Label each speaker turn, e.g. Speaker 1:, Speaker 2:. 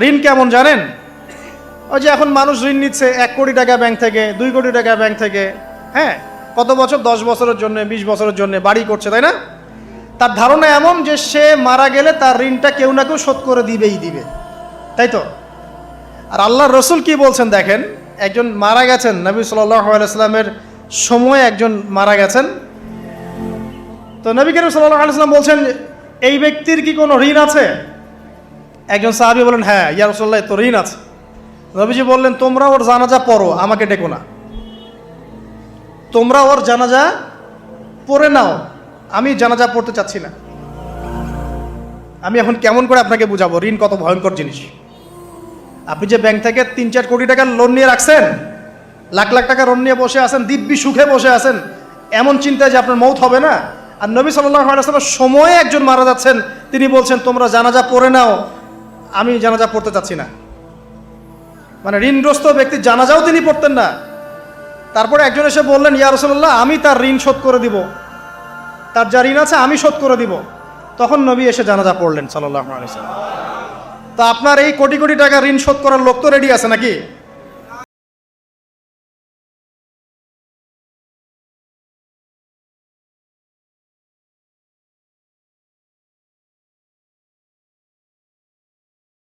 Speaker 1: ঋণ কেমন জানেন? ওই যে এখন মানুষ ঋণ নিচ্ছে 1 কোটি টাকা ব্যাংক থেকে, 2 কোটি টাকা ব্যাংক থেকে, হ্যাঁ, কত বছর, 10 বছরের জন্য, 20 বছরের জন্য বাড়ি করছে, তাই না? তার ধারণা এমন যে সে মারা গেলে তার ঋণটা কেউ না কেউ শোধ করে দিবে, তাই তো? আর আল্লাহর রসুল কি বলছেন দেখেন, একজন মারা গেছেন, নবী সাল্লাল্লাহু আলাইহি ওয়াসাল্লামের সময় একজন মারা গেছেন। তো নবী করিম সাল্লাল্লাহু আলাইহি ওয়াসাল্লাম বলছেন, এই ব্যক্তির কি কোনো ঋণ আছে? একজন সাহাবী বলেন, হ্যাঁ ইয়া রাসূলুল্লাহ, তো ঋণ আছে। নবীজি বললেন, তোমরা ওর জানাজা পড়ো, আমাকে ডেকো না। তোমরা ওর জানাজা পড়ে নাও, আমি জানাজা পড়তে চাচ্ছি না। আমি এখন কেমন করে আপনাকে বুঝাবো ঋণ কত ভয়ঙ্কর জিনিস। আপনি যে ব্যাংক থেকে 3-4 কোটি টাকার লোন নিয়ে রাখছেন, লাখ লাখ টাকা লোন নিয়ে বসে আছেন, দিব্যি সুখে বসে আছেন, এমন চিন্তায় যে আপনার মৌত হবে না। আর নবী সাল্লাল্লাহু আলাইহি ওয়াসাল্লামের সময়ে একজন মারা যাচ্ছেন, তিনি বলছেন তোমরা জানাজা পড়ে নাও, আমি জানাজা পড়তে চাচ্ছি না। মানে ঋণগ্রস্ত ব্যক্তি জানাজাও তিনি পড়তেন না। তারপরে একজন এসে বললেন, ইয়া রাসূলুল্লাহ, আমি তার ঋণ শোধ করে দিব, তার যা ঋণ আছে আমি শোধ করে দিব। তখন নবী এসে জানাজা পড়লেন সাল্লাল্লাহু আলাইহি ওয়াসাল্লাম। তো আপনার এই কোটি কোটি টাকা ঋণ শোধ করার লোক তো রেডি আছে নাকি?